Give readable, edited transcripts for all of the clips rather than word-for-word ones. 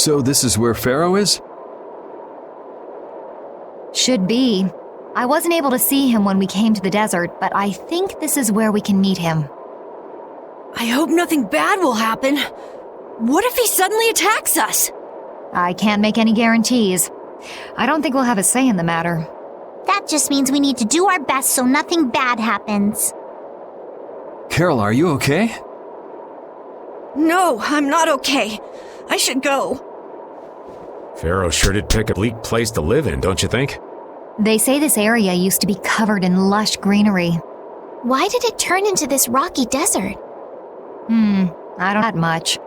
So this is where Pharaoh is? Should be. I wasn't able to see him when we came to the desert, but I think this is where we can meet him. I hope nothing bad will happen. What if he suddenly attacks us? I can't make any guarantees. I don't think we'll have a say in the matter. That just means we need to do our best so nothing bad happens. Carol, are you okay? No, I'm not okay. I should go. Pharaoh sure did pick a bleak place to live in, don't you think? They say this area used to be covered in lush greenery. Why did it turn into this rocky desert? I don't know much.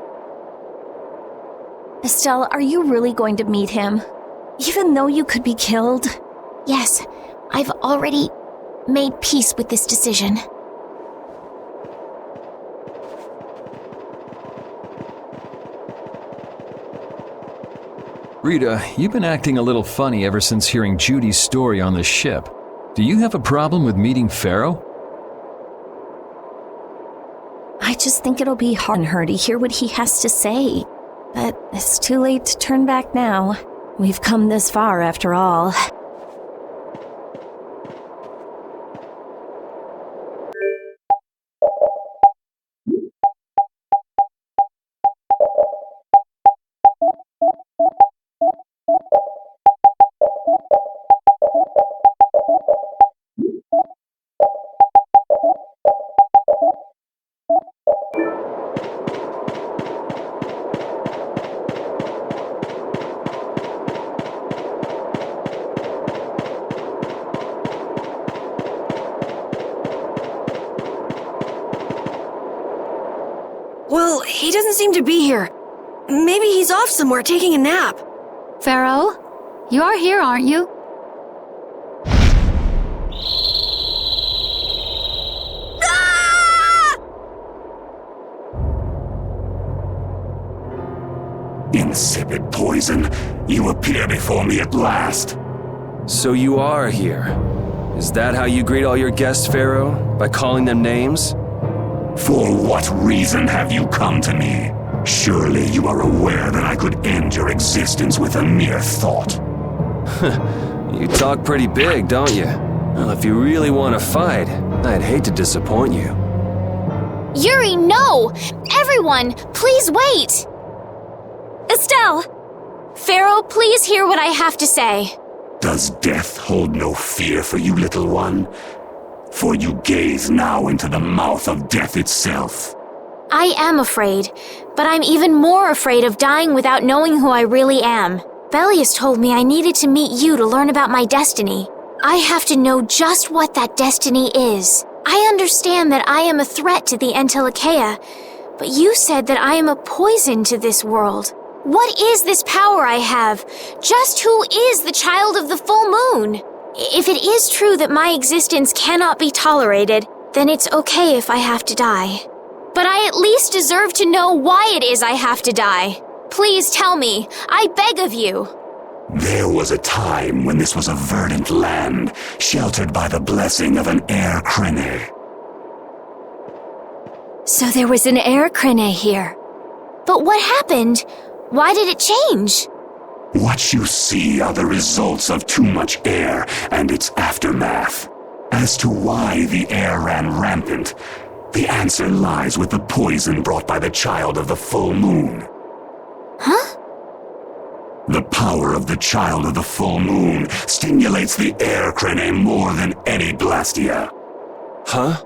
Estelle, are you really going to meet him? Even though you could be killed? Yes, I've already made peace with this decision. Rita, you've been acting a little funny ever since hearing Judy's story on the ship. Do you have a problem with meeting Pharaoh? I just think it'll be hard on her to hear what he has to say. But it's too late to turn back now. We've come this far after all. Well, he doesn't seem to be here. Maybe he's off somewhere taking a nap. Pharaoh, you are here, aren't you? Insipid poison, you appear before me at last. So you are here. Is that how you greet all your guests, Pharaoh? By calling them names? For what reason have you come to me? Surely you are aware that I could end your existence with a mere thought. You talk pretty big, don't you? Well, if you really want to fight, I'd hate to disappoint you. Yuri, no! Everyone, please wait! Estelle! Pharaoh, please hear what I have to say. Does death hold no fear for you, little one? For you gaze now into the mouth of death itself. I am afraid, but I'm even more afraid of dying without knowing who I really am. Belius told me I needed to meet you to learn about my destiny. I have to know just what that destiny is. I understand that I am a threat to the Entelikeia, but you said that I am a poison to this world. What is this power I have? Just who is the child of the full moon? If it is true that my existence cannot be tolerated, then it's okay if I have to die. But I at least deserve to know why it is I have to die. Please tell me, I beg of you. There was a time when this was a verdant land, sheltered by the blessing of an air crene. So there was an air crene here. But what happened? Why did it change? What you see are the results of too much air and its aftermath. As to why the air ran rampant, the answer lies with the poison brought by the child of the full moon. Huh? The power of the child of the full moon stimulates the air crene more than any blastia. Huh?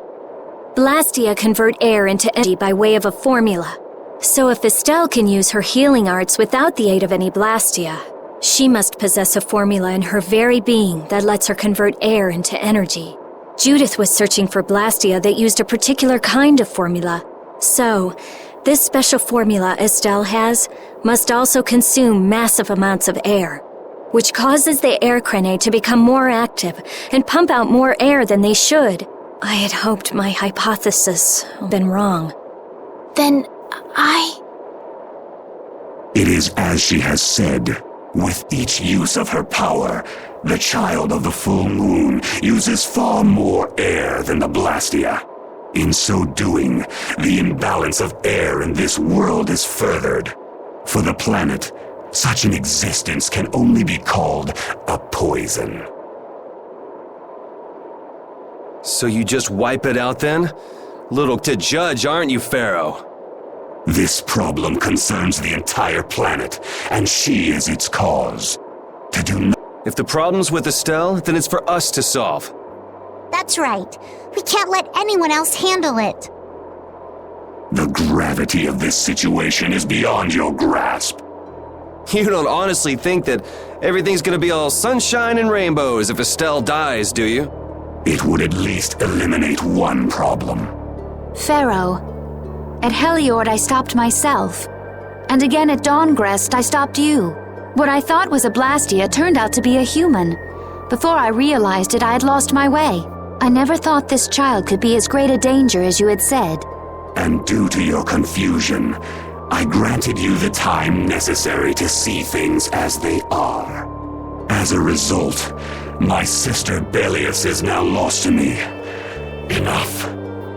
Blastia convert air into energy by way of a formula. So if Estelle can use her healing arts without the aid of any blastia, she must possess a formula in her very being that lets her convert air into energy. Judith was searching for blastia that used a particular kind of formula. So, this special formula Estelle has must also consume massive amounts of air, which causes the air crene to become more active and pump out more air than they should. I had hoped my hypothesis had been wrong. Then It is as she has said. With each use of her power, the child of the full moon uses far more air than the blastia. In so doing, the imbalance of air in this world is furthered. For the planet, Such an existence can only be called a poison. So you just wipe it out then? Little to judge, aren't you, Pharaoh? This problem concerns the entire planet, and she is its cause. To do If the problem's with Estelle, then it's for us to solve. That's right. We can't let anyone else handle it. The gravity of this situation is beyond your grasp. You don't honestly think that everything's gonna be all sunshine and rainbows if Estelle dies, do you? It would at least eliminate one problem. Pharaoh, at Heliord I stopped myself. And again at Dawngrest I stopped you. What I thought was a Blastia turned out to be a human. Before I realized it, I had lost my way. I never thought this child could be as great a danger as you had said. And due to your confusion, I granted you the time necessary to see things as they are. As a result, my sister Belius is now lost to me. Enough.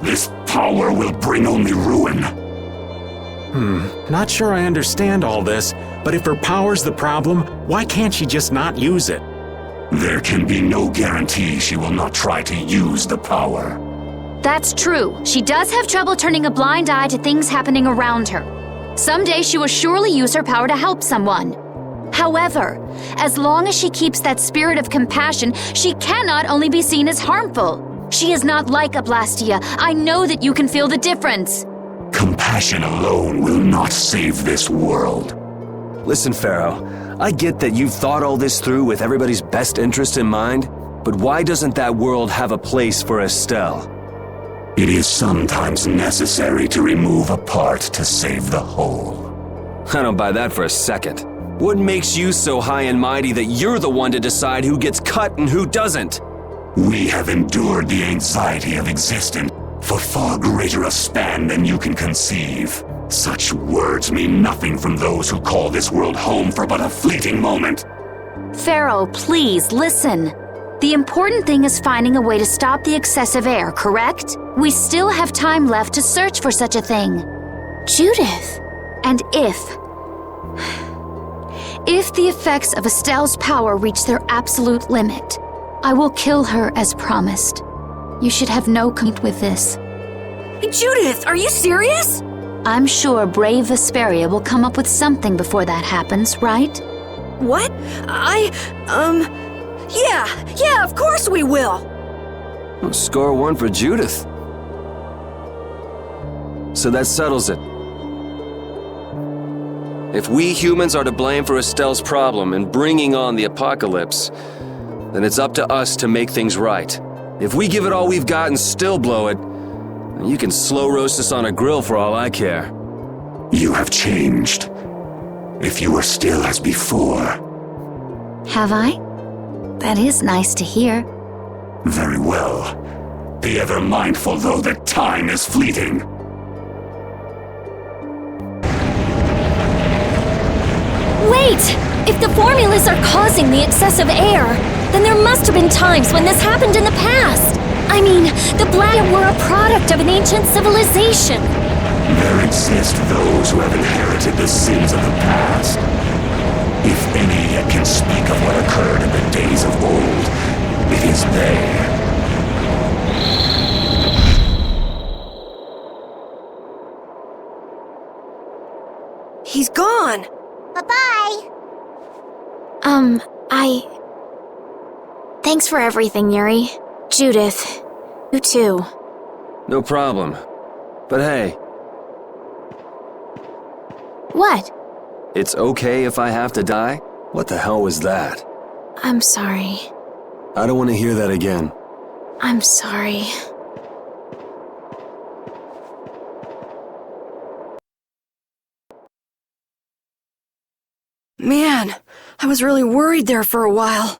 This power will bring only ruin. Not sure I understand all this, but if her power's the problem, why can't she just not use it? There can be no guarantee she will not try to use the power. That's true. She does have trouble turning a blind eye to things happening around her. Someday she will surely use her power to help someone. However, as long as she keeps that spirit of compassion, she cannot only be seen as harmful. She is not like a Blastia. I know that you can feel the difference. Compassion alone will not save this world. Listen, Pharaoh, I get that you've thought all this through with everybody's best interest in mind, but why doesn't that world have a place for Estelle? It is sometimes necessary to remove a part to save the whole. I don't buy that for a second. What makes you so high and mighty that you're the one to decide who gets cut and who doesn't? We have endured the anxiety of existence for far greater a span than you can conceive. Such words mean nothing from those who call this world home for but a fleeting moment. Pharaoh, please, listen. The important thing is finding a way to stop the excessive air, correct? We still have time left to search for such a thing. Judith. And if the effects of Estelle's power reach their absolute limit, I will kill her as promised. You should have no complaint with this. Judith, are you serious? I'm sure brave Vesperia will come up with something before that happens, right? What? Yeah, of course we will. Well, score one for Judith. So that settles it. If we humans are to blame for Estelle's problem in bringing on the apocalypse, then it's up to us to make things right. If we give it all we've got and still blow it, then you can slow roast us on a grill for all I care. You have changed. If you were still as before. Have I? That is nice to hear. Very well. Be ever mindful, though, that time is fleeting. Wait! If the formulas are causing the excessive air, then there must have been times when this happened in the past. I mean, the Black were a product of an ancient civilization. There exist those who have inherited the sins of the past. If any yet can speak of what occurred in the days of old, it is they. He's gone. Bye-bye. Thanks for everything, Yuri. Judith, you too. No problem. But hey, What? it's okay if I have to die? What the hell was that? I'm sorry. I don't want to hear that again. I'm sorry. Man, I was really worried there for a while.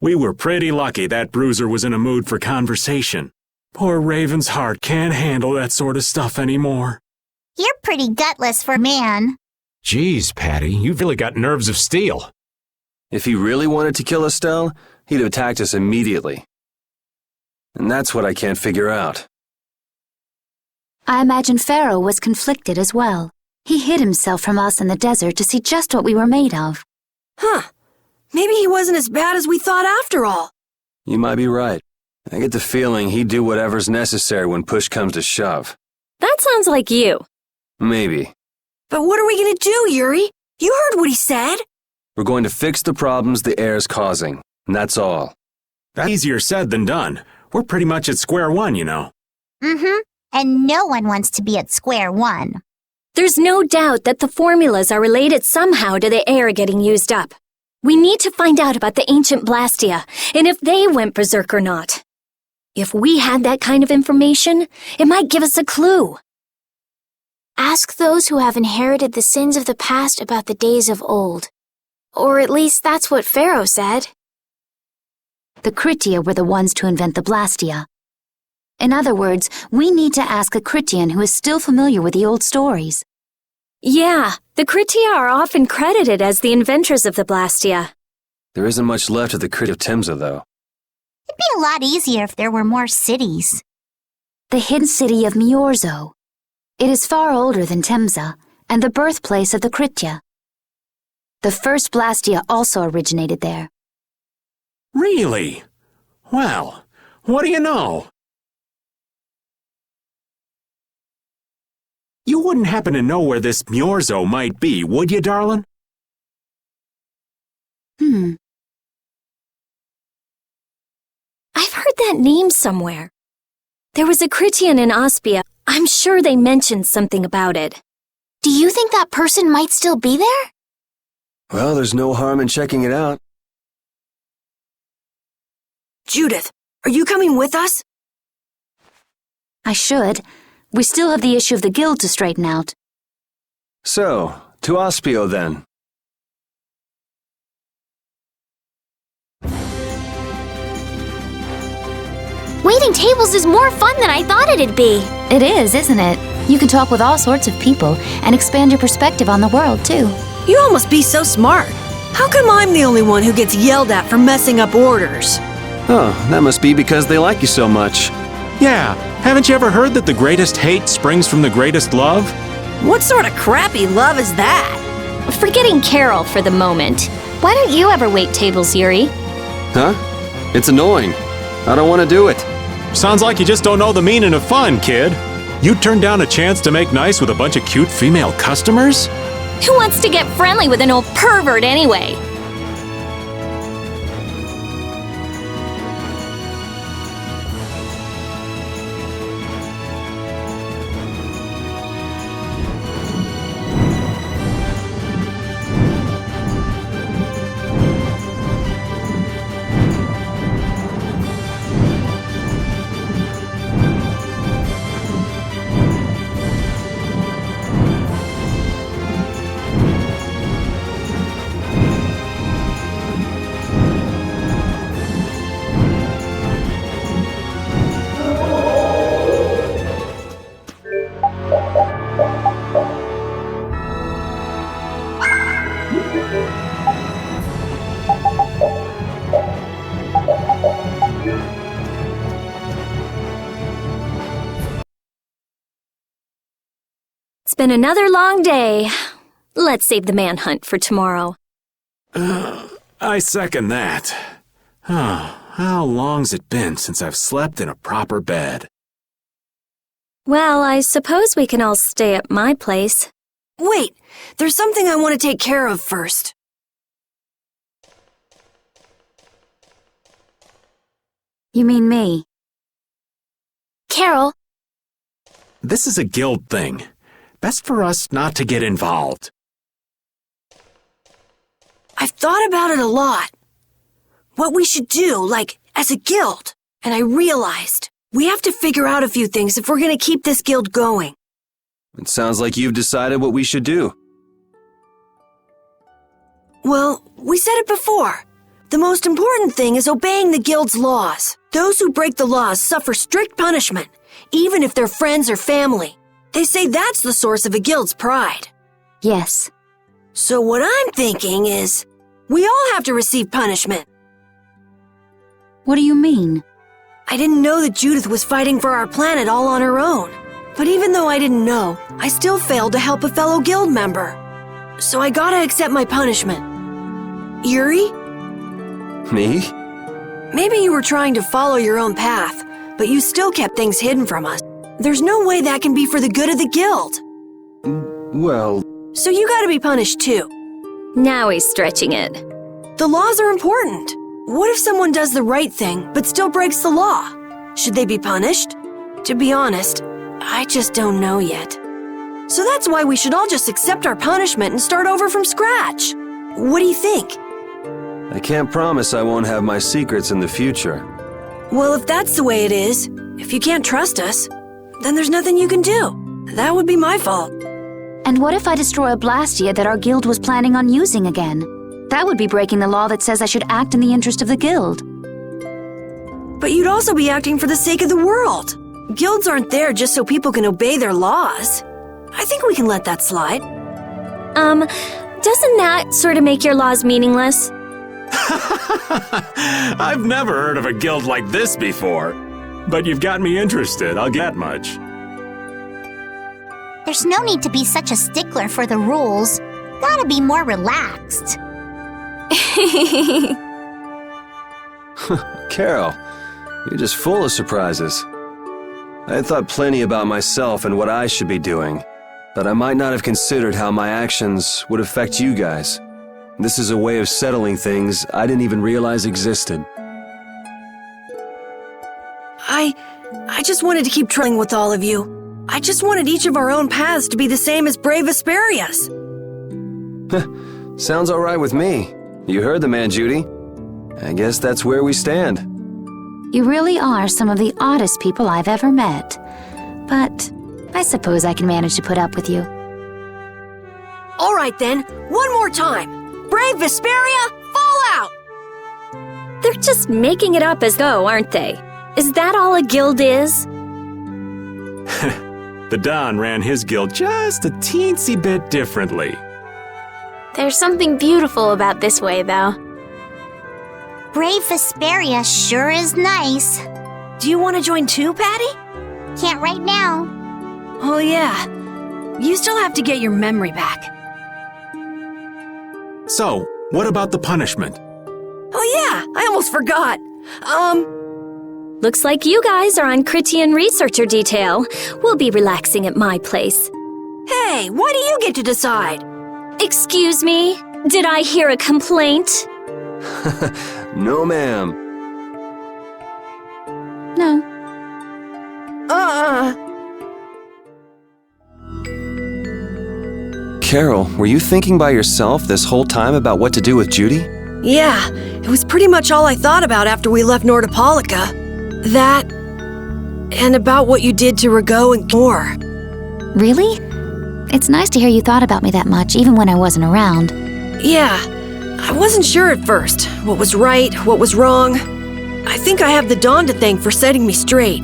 We were pretty lucky that bruiser was in a mood for conversation. Poor Raven's heart can't handle that sort of stuff anymore. You're pretty gutless for a man. Geez, Patty, you've really got nerves of steel. If he really wanted to kill Estelle, he'd have attacked us immediately. And that's what I can't figure out. I imagine Pharaoh was conflicted as well. He hid himself from us in the desert to see just what we were made of. Huh. Maybe he wasn't as bad as we thought after all. You might be right. I get the feeling he'd do whatever's necessary when push comes to shove. That sounds like you. Maybe. But what are we gonna do, Yuri? You heard what he said. We're going to fix the problems the air's causing, and that's all. That's easier said than done. We're pretty much at square one, you know. Mm-hmm. And no one wants to be at square one. There's no doubt that the formulas are related somehow to the air getting used up. We need to find out about the ancient Blastia, and if they went berserk or not. If we had that kind of information, it might give us a clue. Ask those who have inherited the sins of the past about the days of old. Or at least that's what Phaeroh said. The Kritia were the ones to invent the Blastia. In other words, we need to ask a Kritian who is still familiar with the old stories. Yeah, the Kritia are often credited as the inventors of the Blastia. There isn't much left of the Crit of Timza, though. It'd be a lot easier if there were more cities. The hidden city of Myorzo. It is far older than Timza, and the birthplace of the Kritia. The first Blastia also originated there. Really? Well, what do you know? You wouldn't happen to know where this Myorzo might be, would you, darling? I've heard that name somewhere. There was a Kritian in Ospia. I'm sure they mentioned something about it. Do you think that person might still be there? Well, there's no harm in checking it out. Judith, are you coming with us? I should. We still have the issue of the guild to straighten out. So, to Ospio then. Waiting tables is more fun than I thought it'd be. It is, isn't it? You can talk with all sorts of people and expand your perspective on the world, too. You all must be so smart. How come I'm the only one who gets yelled at for messing up orders? Oh, that must be because they like you so much. Yeah, haven't you ever heard that the greatest hate springs from the greatest love? What sort of crappy love is that? Forgetting Carol for the moment. Why don't you ever wait tables, Yuri? Huh? It's annoying. I don't want to do it. Sounds like you just don't know the meaning of fun, kid. You turned down a chance to make nice with a bunch of cute female customers? Who wants to get friendly with an old pervert anyway? It's been another long day. Let's save the manhunt for tomorrow. I second that. How long's it been since I've slept in a proper bed? Well, I suppose we can all stay at my place. Wait, there's something I want to take care of first. You mean me? Carol, This is a guild thing. Best for us not to get involved. I've thought about it a lot. What we should do, like, as a guild. And I realized we have to figure out a few things if we're going to keep this guild going. It sounds like you've decided what we should do. Well, we said it before. The most important thing is obeying the guild's laws. Those who break the laws suffer strict punishment, even if they're friends or family. They say that's the source of a guild's pride. Yes. So what I'm thinking is, we all have to receive punishment. What do you mean? I didn't know that Judith was fighting for our planet all on her own. But even though I didn't know, I still failed to help a fellow guild member. So I gotta accept my punishment. Yuri? Me? Maybe you were trying to follow your own path, but you still kept things hidden from us. There's no way that can be for the good of the guild. Well... So you gotta be punished too. Now he's stretching it. The laws are important. What if someone does the right thing, but still breaks the law? Should they be punished? To be honest, I just don't know yet. So that's why we should all just accept our punishment and start over from scratch. What do you think? I can't promise I won't have my secrets in the future. Well, if that's the way it is, if you can't trust us, then there's nothing you can do. That would be my fault. And what if I destroy a Blastia that our guild was planning on using again? That would be breaking the law that says I should act in the interest of the guild. But you'd also be acting for the sake of the world. Guilds aren't there just so people can obey their laws. I think we can let that slide. Doesn't that sort of make your laws meaningless? I've never heard of a guild like this before. But you've got me interested, I'll get much. There's no need to be such a stickler for the rules. Gotta be more relaxed. Carol, you're just full of surprises. I had thought plenty about myself and what I should be doing, but I might not have considered how my actions would affect you guys. This is a way of settling things I didn't even realize existed. I just wanted to keep trying with all of you. I just wanted each of our own paths to be the same as brave Vesperia's. Sounds all right with me. You heard the man, Judy. I guess that's where we stand. You really are some of the oddest people I've ever met. But I suppose I can manage to put up with you. All right then, one more time. Brave Vesperia, fall out! They're just making it up as go, aren't they? Is that all a guild is? The Don ran his guild just a teensy bit differently. There's something beautiful about this way, though. Brave Vesperia sure is nice. Do you want to join too, Patty? Can't right now. Oh yeah, you still have to get your memory back. So, what about the punishment? Oh yeah, I almost forgot. Looks like you guys are on Critian researcher detail. We'll be relaxing at my place. Hey, why do you get to decide? Excuse me? Did I hear a complaint? No, ma'am. No. Carol, were you thinking by yourself this whole time about what to do with Judy? Yeah, it was pretty much all I thought about after we left Nordopolica. That, and about what you did to Rago and more. Really? It's nice to hear you thought about me that much, even when I wasn't around. Yeah, I wasn't sure at first what was right, what was wrong. I think I have the Dawn to thank for setting me straight.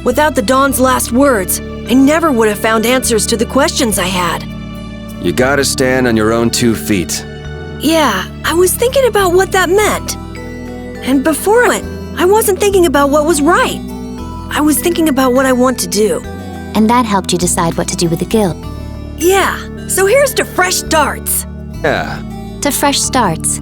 Without the Dawn's last words, I never would have found answers to the questions I had. You gotta stand on your own 2 feet. Yeah, I was thinking about what that meant. And before it, I wasn't thinking about what was right. I was thinking about what I want to do. And that helped you decide what to do with the guild. Yeah, so here's to fresh starts. Yeah. To fresh starts.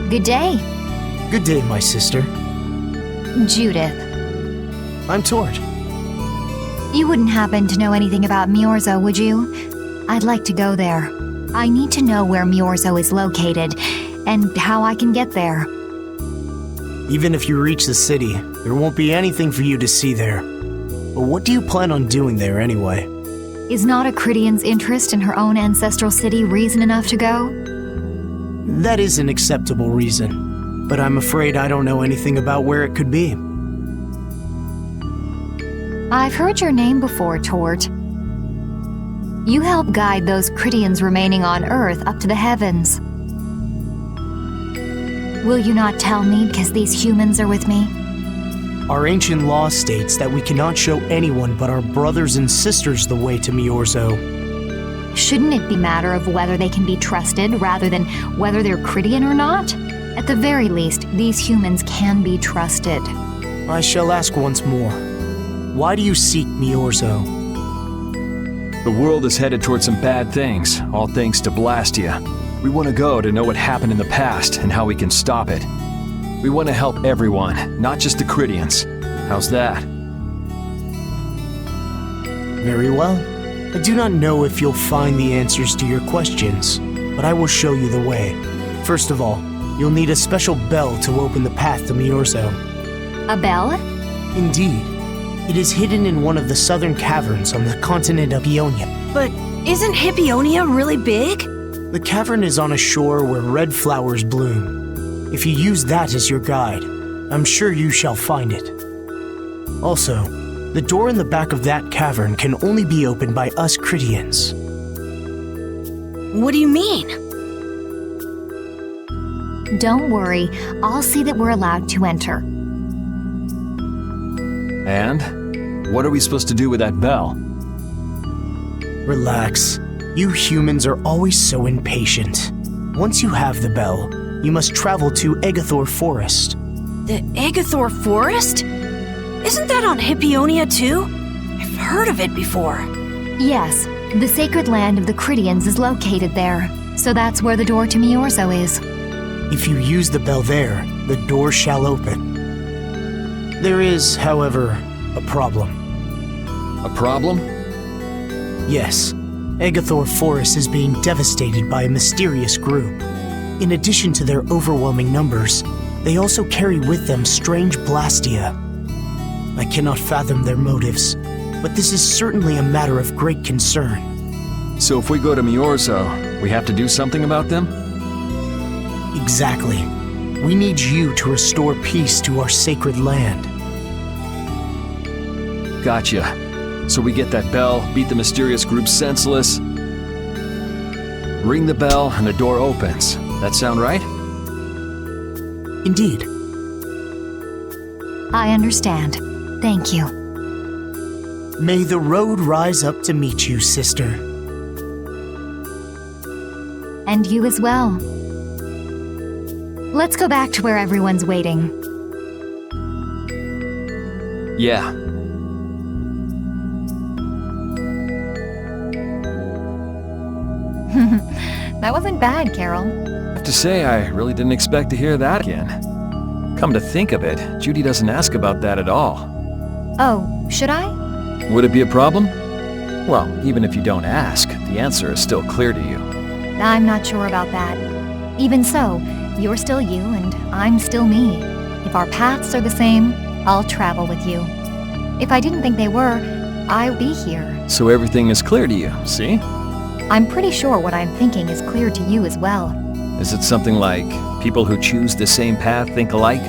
Good day, Good day, my sister. Judith. I'm Tord. You wouldn't happen to know anything about Myorzo, would you? I'd like to go there. I need to know where Myorzo is located, and how I can get there. Even if you reach the city, there won't be anything for you to see there. But what do you plan on doing there anyway? Is not a Critian's interest in her own ancestral city reason enough to go? That is an acceptable reason, but I'm afraid I don't know anything about where it could be. I've heard your name before, Tort. You help guide those Critians remaining on Earth up to the heavens. Will you not tell me because these humans are with me? Our ancient law states that we cannot show anyone but our brothers and sisters the way to Myorzo. Shouldn't it be a matter of whether they can be trusted rather than whether they're Krydian or not? At the very least, these humans can be trusted. I shall ask once more. Why do you seek Myorzo? The world is headed towards some bad things, all thanks to Blastia. We want to go to know what happened in the past and how we can stop it. We want to help everyone, not just the Krydians. How's that? Very well. I do not know if you'll find the answers to your questions, but I will show you the way. First of all, you'll need a special bell to open the path to Myorzo. A bell? Indeed. It is hidden in one of the southern caverns on the continent of Ionia. But isn't Hippionia really big? The cavern is on a shore where red flowers bloom. If you use that as your guide, I'm sure you shall find it. Also, the door in the back of that cavern can only be opened by us Krydians. What do you mean? Don't worry, I'll see that we're allowed to enter. And? What are we supposed to do with that bell? Relax. You humans are always so impatient. Once you have the bell, you must travel to Egathor Forest. The Egathor Forest? Isn't that on Hippionia too? I've heard of it before. Yes, the sacred land of the Krydians is located there, so that's where the door to Myorzo is. If you use the bell there, the door shall open. There is, however, a problem. A problem? Yes. Egathor Forest is being devastated by a mysterious group. In addition to their overwhelming numbers, they also carry with them strange Blastia. I cannot fathom their motives, but this is certainly a matter of great concern. So if we go to Myorzo, we have to do something about them? Exactly. We need you to restore peace to our sacred land. Gotcha. So we get that bell, beat the mysterious group senseless, ring the bell, and the door opens. That sound right? Indeed. I understand. Thank you. May the road rise up to meet you, sister. And you as well. Let's go back to where everyone's waiting. Yeah. That wasn't bad, Carol. I have to say, I really didn't expect to hear that again. Come to think of it, Judy doesn't ask about that at all. Oh, should I? Would it be a problem? Well, even if you don't ask, the answer is still clear to you. I'm not sure about that. Even so, you're still you and I'm still me. If our paths are the same, I'll travel with you. If I didn't think they were, I'd be here. So everything is clear to you, see? I'm pretty sure what I'm thinking is clear to you as well. Is it something like people who choose the same path think alike?